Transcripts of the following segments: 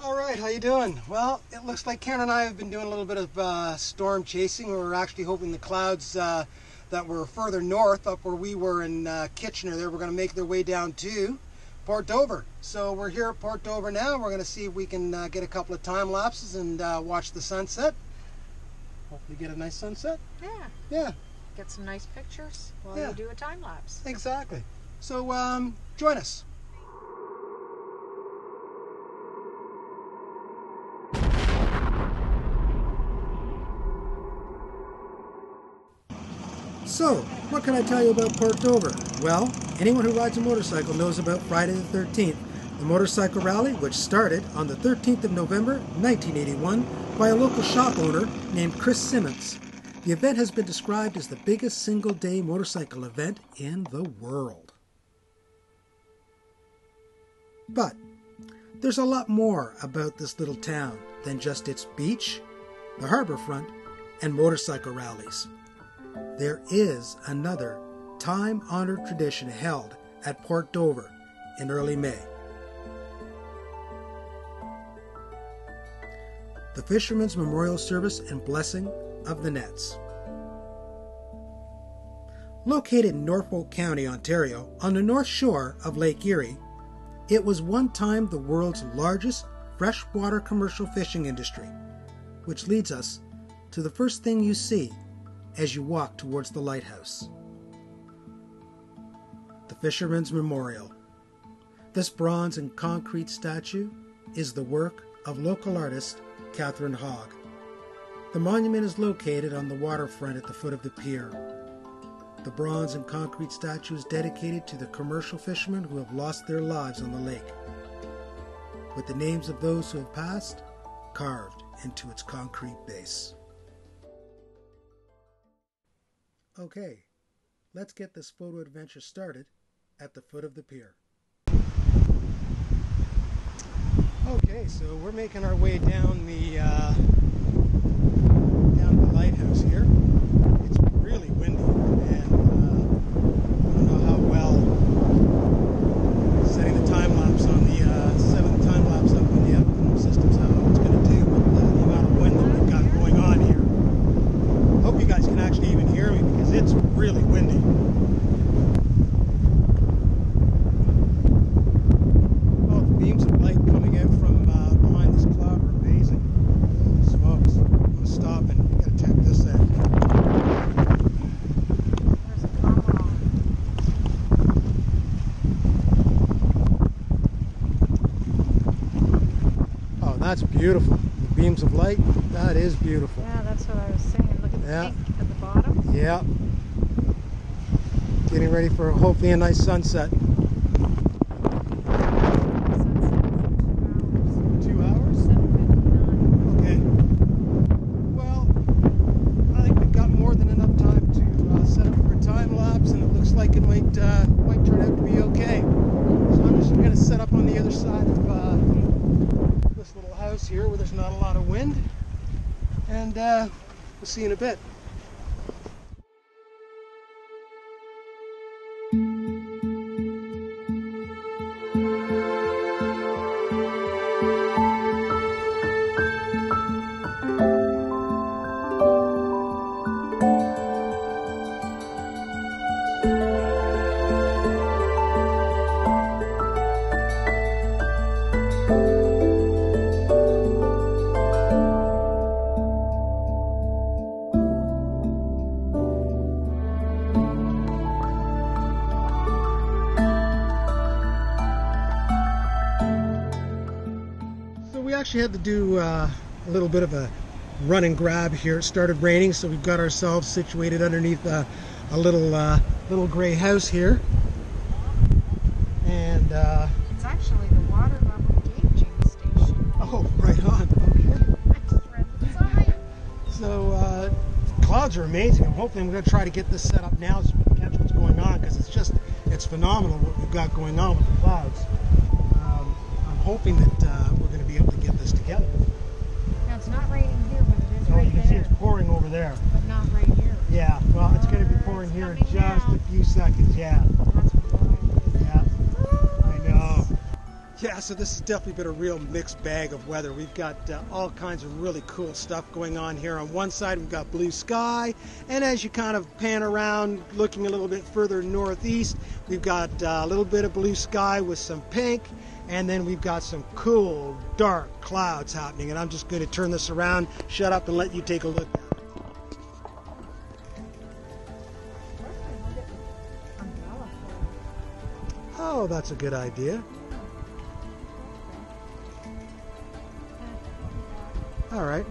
All right, how you doing? Well, it looks like Karen and I have been doing a little bit of storm chasing. We were actually hoping the clouds that were further north, up where we were in Kitchener, they were going to make their way down to Port Dover. So we're here at Port Dover now. We're going to see if we can get a couple of time lapses and watch the sunset. Hopefully get a nice sunset. Yeah. Yeah. Get some nice pictures while you do a time lapse. Exactly. So join us. So, what can I tell you about Port Dover? Well, anyone who rides a motorcycle knows about Friday the 13th, the motorcycle rally which started on the 13th of November 1981 by a local shop owner named Chris Simmons. The event has been described as the biggest single-day motorcycle event in the world. But there's a lot more about this little town than just its beach, the harbor front, and motorcycle rallies. There is another time-honored tradition held at Port Dover in early May. The Fisherman's Memorial Service and Blessing of the Nets. Located in Norfolk County, Ontario, on the north shore of Lake Erie, it was one time the world's largest freshwater commercial fishing industry, which leads us to the first thing you see as you walk towards the lighthouse. The Fisherman's Memorial. This bronze and concrete statue is the work of local artist Catherine Hogg. The monument is located on the waterfront at the foot of the pier. The bronze and concrete statue is dedicated to the commercial fishermen who have lost their lives on the lake, with the names of those who have passed carved into its concrete base. Okay, let's get this photo adventure started at the foot of the pier. Okay, so we're making our way down the lighthouse here. It's really windy, and I don't know how well setting the time lapse on the 7th time lapse up on the outcome systems, how it's going to do with the amount of wind that we've got going on here. Hope you guys can actually even hear me because it's really windy. Oh, the beams of light coming out from behind this cloud are amazing. Holy smokes. I'm going to stop and get to check this out. There's a combo. Oh, that's beautiful. The beams of light, that is beautiful. Yeah, that's what I was saying. Look at the pink at the bottom. Yeah. Getting ready for hopefully a nice sunset. 2 hours? 7:59. Okay. Well, I think we've got more than enough time to set up for a time lapse, and it looks like it might turn out to be okay. So I'm just going to set up on the other side of this little house here where there's not a lot of wind, and we'll see you in a bit. We actually had to do a little bit of a run and grab here. It started raining, so we've got ourselves situated underneath a little gray house here. And It's actually the water level gauging station. oh, right on. Okay. I just read the sign. So clouds are amazing. I'm going to try to get this set up now so we can catch what's going on, because it's phenomenal what we've got going on with the clouds. I'm hoping that we're going to be able to get this together. Now it's not raining here, but it is Oh, right you can see there. it's pouring over there. But not right here. Yeah, well, it's going to be pouring here in coming just now. a few seconds. Yeah. That's why. Yeah. I know. Yeah, so this has definitely been a real mixed bag of weather. We've got all kinds of really cool stuff going on here. On one side we've got blue sky, and as you kind of pan around looking a little bit further northeast, we've got a little bit of blue sky with some pink, and then we've got some cool dark clouds happening. And I'm just going to turn this around, shut up, and let you take a look at it. Oh, that's a good idea. All right.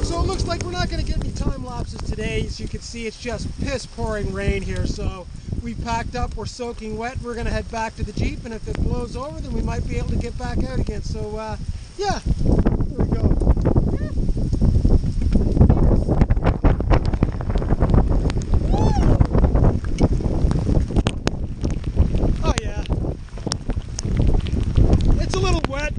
So it looks like we're not going to get any time lapses today. As you can see, it's just piss pouring rain here. So we packed up, we're soaking wet, we're going to head back to the Jeep, and if it blows over, then we might be able to get back out again. So, yeah, here we go. Oh, yeah. It's a little wet.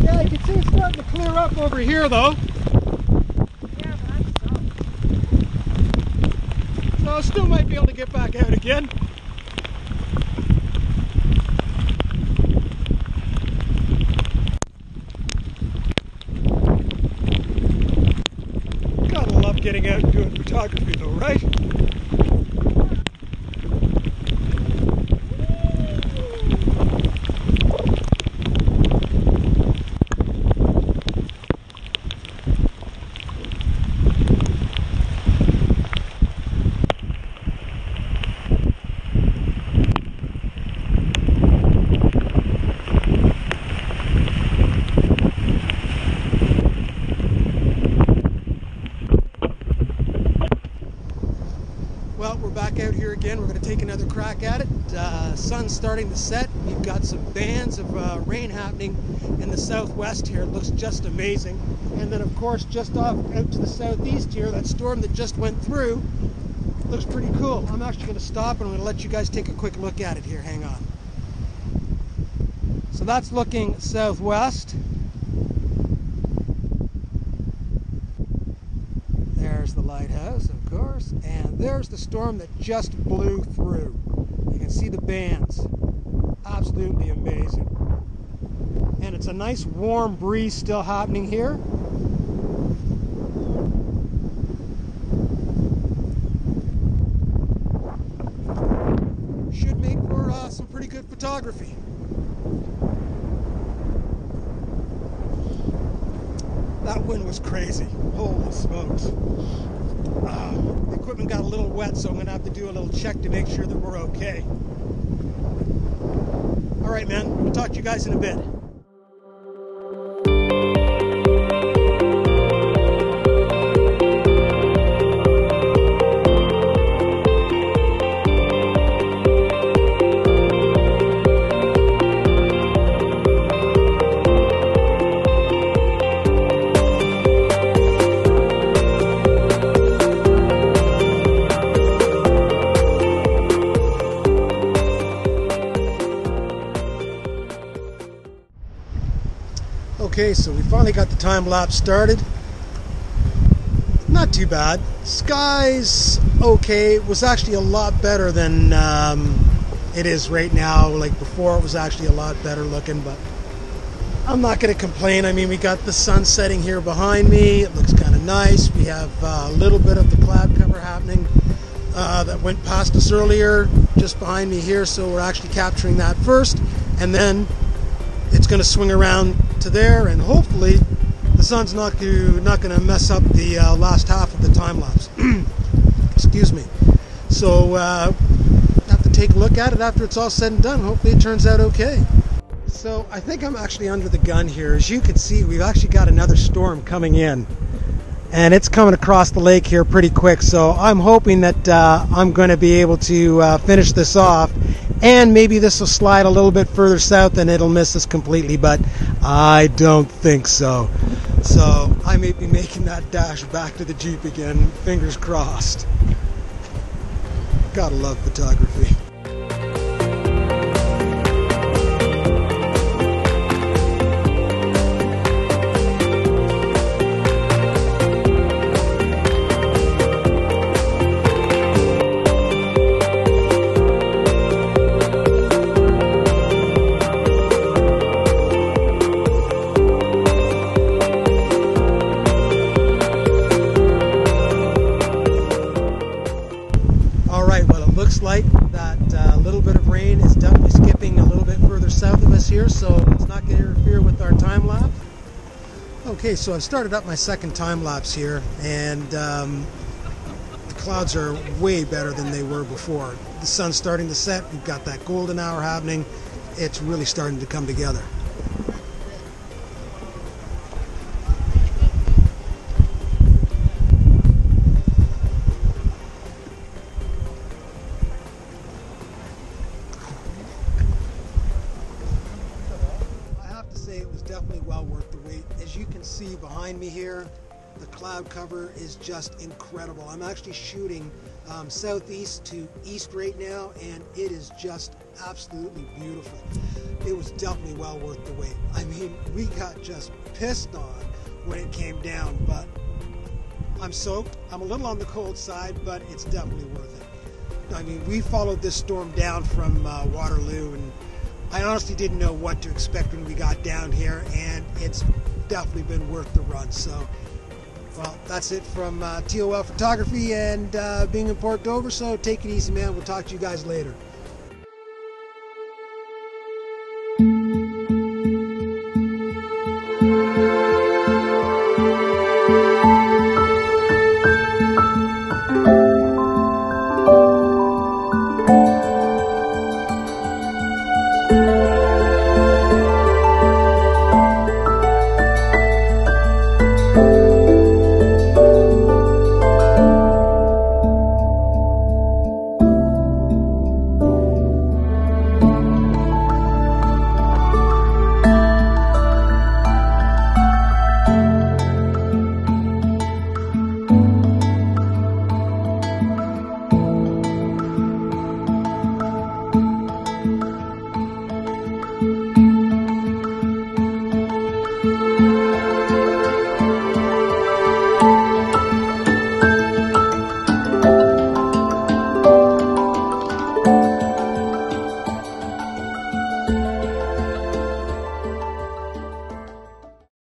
Yeah, you can see it's starting to clear up over here, though. Yeah, but I'm soaked. So I still might be able to get back out again. Gotta love getting out and doing photography, though, right? Well, we're back out here again. We're going to take another crack at it. Sun's starting to set. We've got some bands of rain happening in the southwest here. It looks just amazing. And then, of course, just off out to the southeast here, that storm that just went through looks pretty cool. I'm actually going to stop and I'm going to let you guys take a quick look at it here. Hang on. So that's looking southwest. There's the lighthouse, of course, and there's the storm that just blew through. You can see the bands. Absolutely amazing. And it's a nice warm breeze still happening here. Should make for some pretty good photography. That wind was crazy. Holy smokes. The equipment got a little wet, so I'm going to have to do a little check to make sure that we're okay. All right, man. I'll talk to you guys in a bit. Okay, so we finally got the time lapse started. Not too bad. Sky's okay. It was actually a lot better than it is right now. Like before, it was actually a lot better looking, but I'm not going to complain. I mean, we got the sun setting here behind me. It looks kind of nice. We have a little bit of the cloud cover happening that went past us earlier, just behind me here. So we're actually capturing that first, and then it's going to swing around to there, and hopefully the sun's not going to mess up the last half of the time lapse. Excuse me. So have to take a look at it after it's all said and done. Hopefully it turns out okay. So I think I'm actually under the gun here. As you can see, we've actually got another storm coming in, and it's coming across the lake here pretty quick. So I'm hoping that I'm going to be able to finish this off, and maybe this will slide a little bit further south and it'll miss us completely, but I don't think so. So I may be making that dash back to the Jeep again, fingers crossed. Gotta love photography. Looks like that little bit of rain is definitely skipping a little bit further south of us here, so it's not going to interfere with our time lapse. Okay, so I've started up my second time lapse here, and the clouds are way better than they were before. The sun's starting to set, we've got that golden hour happening. It's really starting to come together. It was definitely well worth the wait. As you can see behind me here, the cloud cover is just incredible. I'm actually shooting southeast to east right now, and it is just absolutely beautiful. It was definitely well worth the wait. I mean, we got just pissed on when it came down, but I'm soaked. I'm a little on the cold side, but it's definitely worth it. I mean, we followed this storm down from Waterloo, and I honestly didn't know what to expect when we got down here, and it's definitely been worth the run. So, well, that's it from TOL Photography and being in Port Dover. So take it easy, man. We'll talk to you guys later.